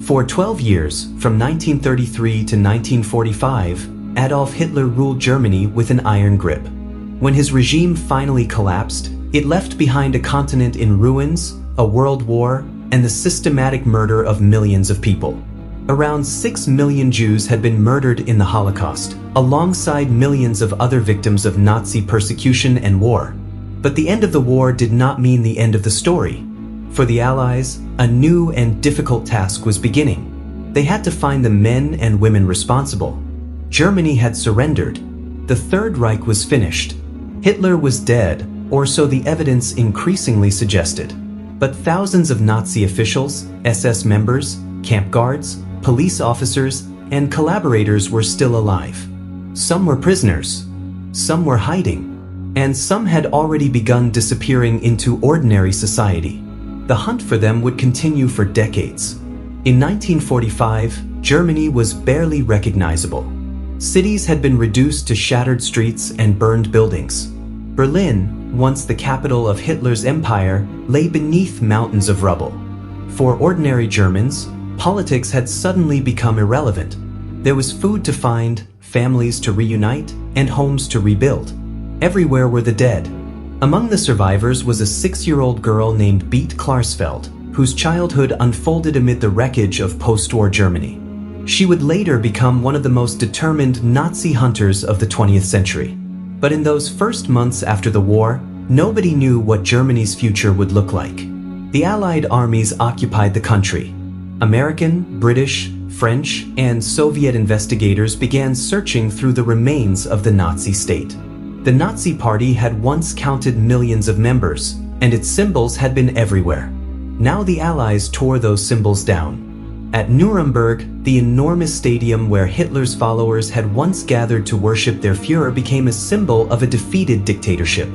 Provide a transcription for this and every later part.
For 12 years, from 1933 to 1945, Adolf Hitler ruled Germany with an iron grip. When his regime finally collapsed, it left behind a continent in ruins, a world war, and the systematic murder of millions of people. Around 6 million Jews had been murdered in the Holocaust, alongside millions of other victims of Nazi persecution and war. But the end of the war did not mean the end of the story. For the Allies, a new and difficult task was beginning. They had to find the men and women responsible. Germany had surrendered. The Third Reich was finished. Hitler was dead, or so the evidence increasingly suggested. But thousands of Nazi officials, SS members, camp guards, police officers, and collaborators were still alive. Some were prisoners, some were hiding, and some had already begun disappearing into ordinary society. The hunt for them would continue for decades. In 1945, Germany was barely recognizable. Cities had been reduced to shattered streets and burned buildings. Berlin, once the capital of Hitler's empire, lay beneath mountains of rubble. For ordinary Germans, politics had suddenly become irrelevant. There was food to find, families to reunite, and homes to rebuild. Everywhere were the dead. Among the survivors was a 6-year-old girl named Beate Klarsfeld, whose childhood unfolded amid the wreckage of post-war Germany. She would later become one of the most determined Nazi hunters of the 20th century. But in those first months after the war, nobody knew what Germany's future would look like. The Allied armies occupied the country. American, British, French, and Soviet investigators began searching through the remains of the Nazi state. The Nazi Party had once counted millions of members, and its symbols had been everywhere. Now the Allies tore those symbols down. At Nuremberg, the enormous stadium where Hitler's followers had once gathered to worship their Führer became a symbol of a defeated dictatorship.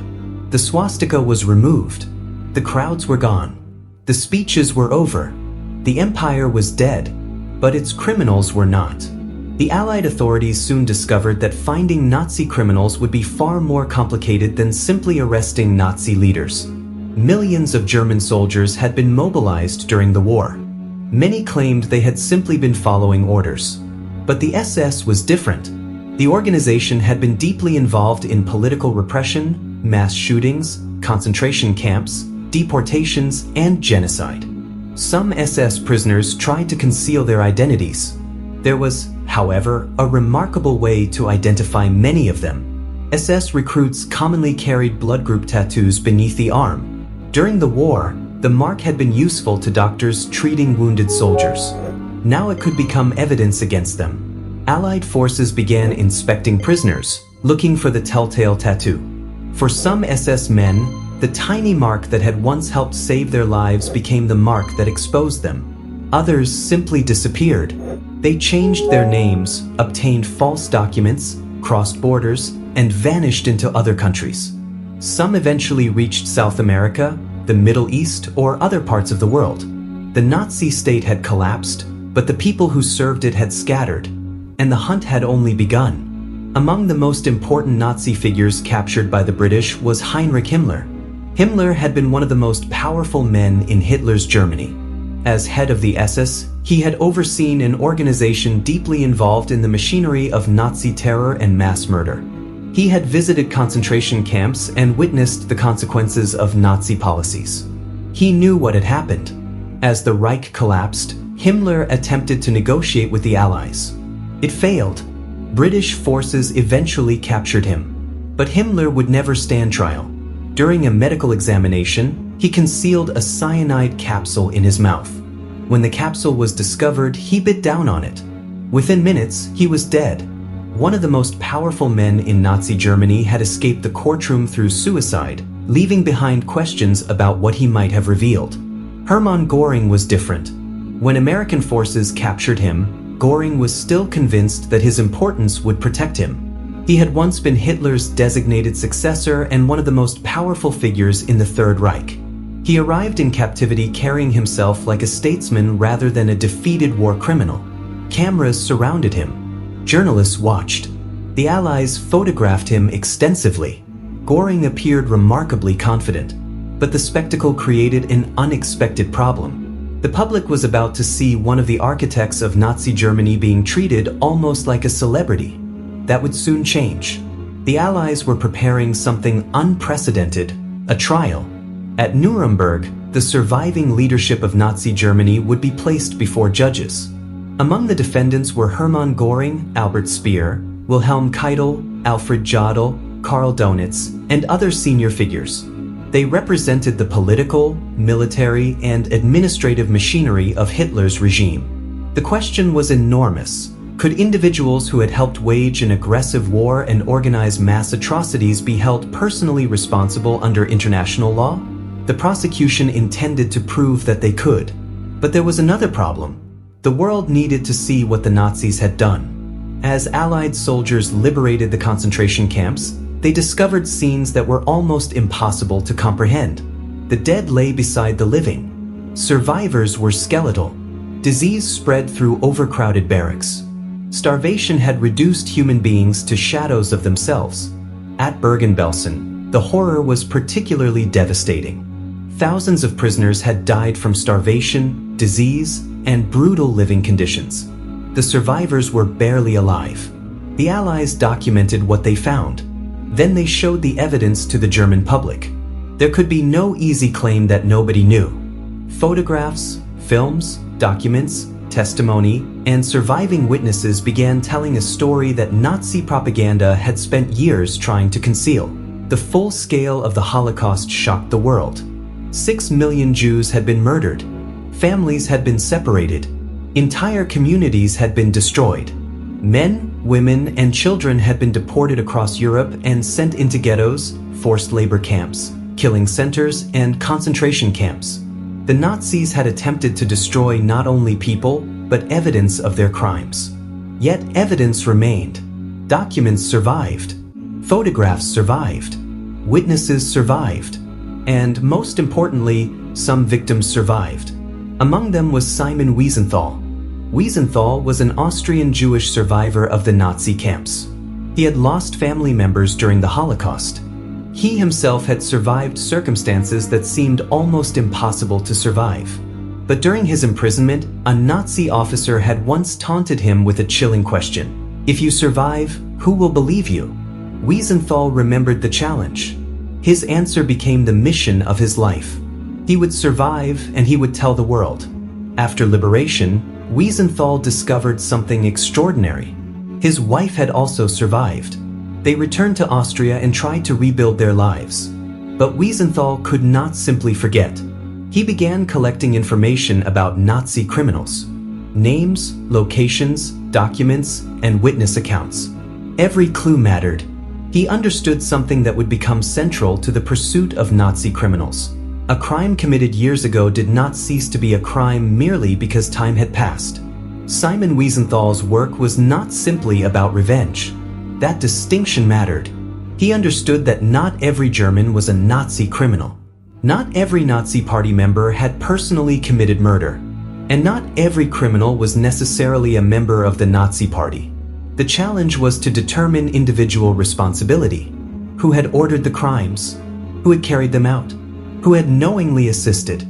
The swastika was removed. The crowds were gone. The speeches were over. The empire was dead, but its criminals were not. The Allied authorities soon discovered that finding Nazi criminals would be far more complicated than simply arresting Nazi leaders. Millions of German soldiers had been mobilized during the war. Many claimed they had simply been following orders. But the SS was different. The organization had been deeply involved in political repression, mass shootings, concentration camps, deportations, and genocide. Some SS prisoners tried to conceal their identities. There was, however, a remarkable way to identify many of them. SS recruits commonly carried blood group tattoos beneath the arm. During the war, the mark had been useful to doctors treating wounded soldiers. Now it could become evidence against them. Allied forces began inspecting prisoners, looking for the telltale tattoo. For some SS men, the tiny mark that had once helped save their lives became the mark that exposed them. Others simply disappeared. They changed their names, obtained false documents, crossed borders, and vanished into other countries. Some eventually reached South America, the Middle East, or other parts of the world. The Nazi state had collapsed, but the people who served it had scattered, and the hunt had only begun. Among the most important Nazi figures captured by the British was Heinrich Himmler. Himmler had been one of the most powerful men in Hitler's Germany. As head of the SS, he had overseen an organization deeply involved in the machinery of Nazi terror and mass murder. He had visited concentration camps and witnessed the consequences of Nazi policies. He knew what had happened. As the Reich collapsed, Himmler attempted to negotiate with the Allies. It failed. British forces eventually captured him. But Himmler would never stand trial. During a medical examination, he concealed a cyanide capsule in his mouth. When the capsule was discovered, he bit down on it. Within minutes, he was dead. One of the most powerful men in Nazi Germany had escaped the courtroom through suicide, leaving behind questions about what he might have revealed. Hermann Göring was different. When American forces captured him, Göring was still convinced that his importance would protect him. He had once been Hitler's designated successor and one of the most powerful figures in the Third Reich. He arrived in captivity carrying himself like a statesman rather than a defeated war criminal. Cameras surrounded him. Journalists watched. The Allies photographed him extensively. Göring appeared remarkably confident, but the spectacle created an unexpected problem. The public was about to see one of the architects of Nazi Germany being treated almost like a celebrity. That would soon change. The Allies were preparing something unprecedented, a trial. At Nuremberg, the surviving leadership of Nazi Germany would be placed before judges. Among the defendants were Hermann Göring, Albert Speer, Wilhelm Keitel, Alfred Jodl, Karl Donitz, and other senior figures. They represented the political, military, and administrative machinery of Hitler's regime. The question was enormous. Could individuals who had helped wage an aggressive war and organize mass atrocities be held personally responsible under international law? The prosecution intended to prove that they could. But there was another problem. The world needed to see what the Nazis had done. As Allied soldiers liberated the concentration camps, they discovered scenes that were almost impossible to comprehend. The dead lay beside the living. Survivors were skeletal. Disease spread through overcrowded barracks. Starvation had reduced human beings to shadows of themselves. At Bergen-Belsen, the horror was particularly devastating. Thousands of prisoners had died from starvation, disease, and brutal living conditions. The survivors were barely alive. The Allies documented what they found. Then they showed the evidence to the German public. There could be no easy claim that nobody knew. Photographs, films, documents, testimony, and surviving witnesses began telling a story that Nazi propaganda had spent years trying to conceal. The full scale of the Holocaust shocked the world. 6 million Jews had been murdered. Families had been separated. Entire communities had been destroyed. Men, women, and children had been deported across Europe and sent into ghettos, forced labor camps, killing centers, and concentration camps. The Nazis had attempted to destroy not only people, but evidence of their crimes. Yet evidence remained. Documents survived. Photographs survived. Witnesses survived. And most importantly, some victims survived. Among them was Simon Wiesenthal. Wiesenthal was an Austrian Jewish survivor of the Nazi camps. He had lost family members during the Holocaust. He himself had survived circumstances that seemed almost impossible to survive. But during his imprisonment, a Nazi officer had once taunted him with a chilling question. If you survive, who will believe you? Wiesenthal remembered the challenge. His answer became the mission of his life. He would survive and he would tell the world. After liberation, Wiesenthal discovered something extraordinary. His wife had also survived. They returned to Austria and tried to rebuild their lives. But Wiesenthal could not simply forget. He began collecting information about Nazi criminals. Names, locations, documents, and witness accounts. Every clue mattered. He understood something that would become central to the pursuit of Nazi criminals. A crime committed years ago did not cease to be a crime merely because time had passed. Simon Wiesenthal's work was not simply about revenge. That distinction mattered. He understood that not every German was a Nazi criminal. Not every Nazi party member had personally committed murder. And not every criminal was necessarily a member of the Nazi party. The challenge was to determine individual responsibility. Who had ordered the crimes? Who had carried them out? Who had knowingly assisted?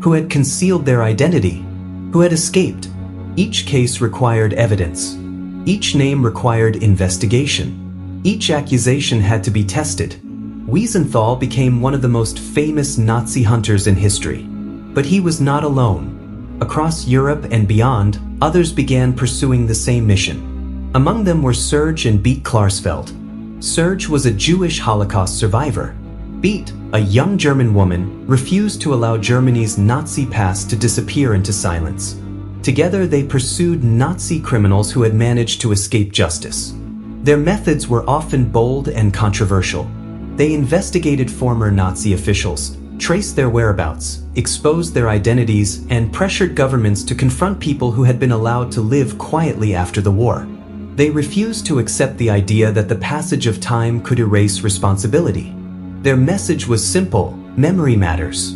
Who had concealed their identity? Who had escaped? Each case required evidence. Each name required investigation. Each accusation had to be tested. Wiesenthal became one of the most famous Nazi hunters in history. But he was not alone. Across Europe and beyond, others began pursuing the same mission. Among them were Serge and Beate Klarsfeld. Serge was a Jewish Holocaust survivor. Beate, a young German woman, refused to allow Germany's Nazi past to disappear into silence. Together they pursued Nazi criminals who had managed to escape justice. Their methods were often bold and controversial. They investigated former Nazi officials, traced their whereabouts, exposed their identities, and pressured governments to confront people who had been allowed to live quietly after the war. They refused to accept the idea that the passage of time could erase responsibility. Their message was simple: memory matters,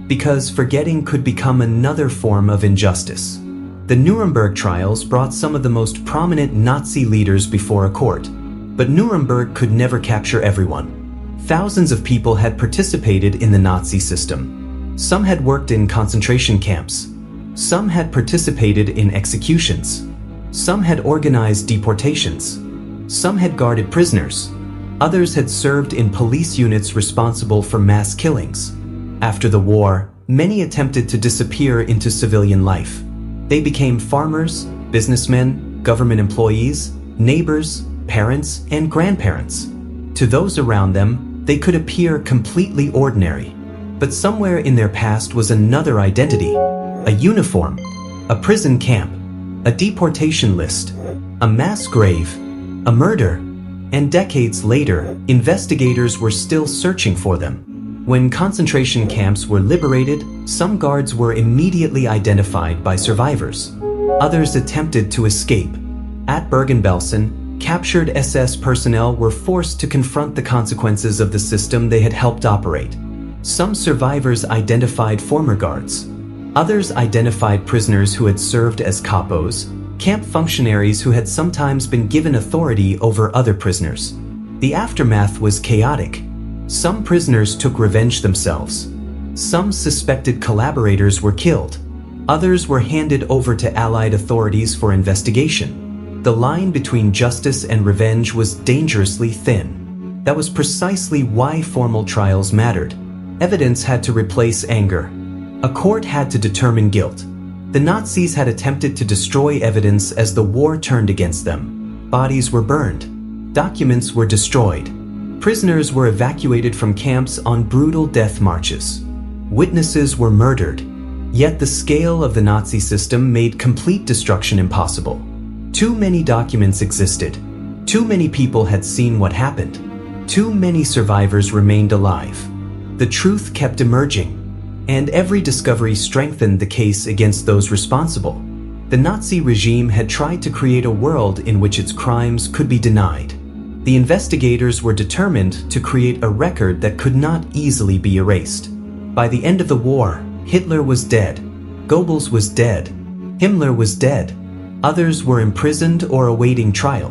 because forgetting could become another form of injustice. The Nuremberg Trials brought some of the most prominent Nazi leaders before a court, but Nuremberg could never capture everyone. Thousands of people had participated in the Nazi system. Some had worked in concentration camps. Some had participated in executions. Some had organized deportations. Some had guarded prisoners. Others had served in police units responsible for mass killings. After the war, many attempted to disappear into civilian life. They became farmers, businessmen, government employees, neighbors, parents, and grandparents. To those around them, they could appear completely ordinary. But somewhere in their past was another identity, a uniform, a prison camp, a deportation list, a mass grave, a murder, and decades later, investigators were still searching for them. When concentration camps were liberated, some guards were immediately identified by survivors. Others attempted to escape. At Bergen-Belsen, captured SS personnel were forced to confront the consequences of the system they had helped operate. Some survivors identified former guards. Others identified prisoners who had served as capos, camp functionaries who had sometimes been given authority over other prisoners. The aftermath was chaotic. Some prisoners took revenge themselves. Some suspected collaborators were killed. Others were handed over to Allied authorities for investigation. The line between justice and revenge was dangerously thin. That was precisely why formal trials mattered. Evidence had to replace anger. A court had to determine guilt. The Nazis had attempted to destroy evidence as the war turned against them. Bodies were burned. Documents were destroyed. Prisoners were evacuated from camps on brutal death marches. Witnesses were murdered. Yet the scale of the Nazi system made complete destruction impossible. Too many documents existed. Too many people had seen what happened. Too many survivors remained alive. The truth kept emerging, and every discovery strengthened the case against those responsible. The Nazi regime had tried to create a world in which its crimes could be denied. The investigators were determined to create a record that could not easily be erased. By the end of the war, Hitler was dead. Goebbels was dead. Himmler was dead. Others were imprisoned or awaiting trial.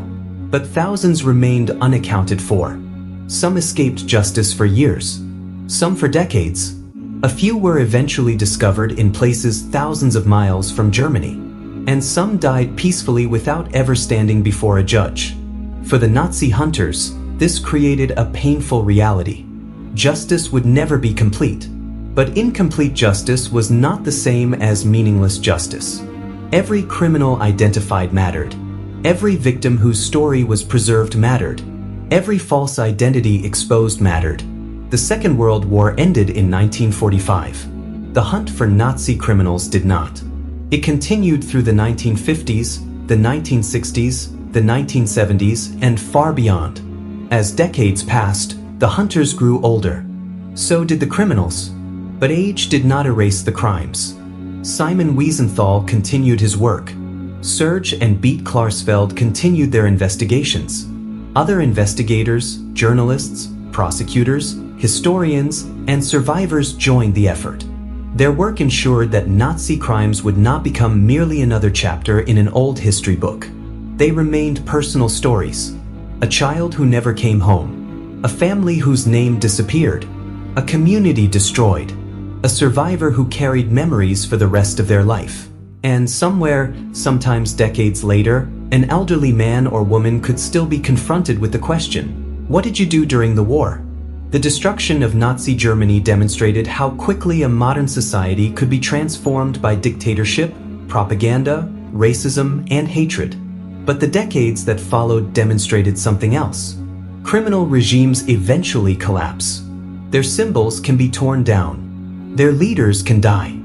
But thousands remained unaccounted for. Some escaped justice for years. Some for decades. A few were eventually discovered in places thousands of miles from Germany. And some died peacefully without ever standing before a judge. For the Nazi hunters, this created a painful reality. Justice would never be complete. But incomplete justice was not the same as meaningless justice. Every criminal identified mattered. Every victim whose story was preserved mattered. Every false identity exposed mattered. The Second World War ended in 1945. The hunt for Nazi criminals did not. It continued through the 1950s, the 1960s, the 1970s, and far beyond. As decades passed, the hunters grew older. So did the criminals. But age did not erase the crimes. Simon Wiesenthal continued his work. Serge and Beate Klarsfeld continued their investigations. Other investigators, journalists, prosecutors, historians, and survivors joined the effort. Their work ensured that Nazi crimes would not become merely another chapter in an old history book. They remained personal stories. A child who never came home. A family whose name disappeared. A community destroyed. A survivor who carried memories for the rest of their life. And somewhere, sometimes decades later, an elderly man or woman could still be confronted with the question, what did you do during the war? The destruction of Nazi Germany demonstrated how quickly a modern society could be transformed by dictatorship, propaganda, racism, and hatred. But the decades that followed demonstrated something else. Criminal regimes eventually collapse. Their symbols can be torn down. Their leaders can die.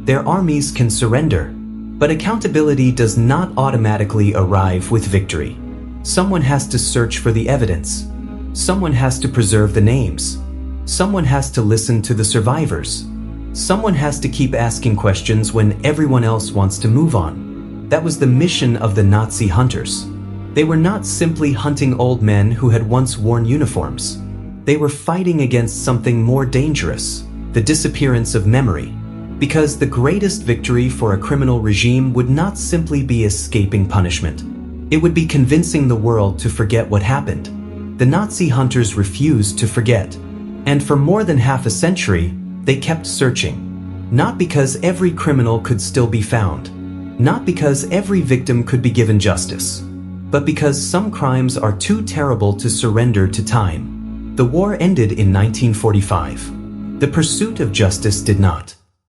Their armies can surrender. But accountability does not automatically arrive with victory. Someone has to search for the evidence. Someone has to preserve the names. Someone has to listen to the survivors. Someone has to keep asking questions when everyone else wants to move on. That was the mission of the Nazi hunters. They were not simply hunting old men who had once worn uniforms. They were fighting against something more dangerous, the disappearance of memory. Because the greatest victory for a criminal regime would not simply be escaping punishment. It would be convincing the world to forget what happened. The Nazi hunters refused to forget. And for more than half a century, they kept searching. Not because every criminal could still be found. Not because every victim could be given justice. But because some crimes are too terrible to surrender to time. The war ended in 1945. The pursuit of justice did not.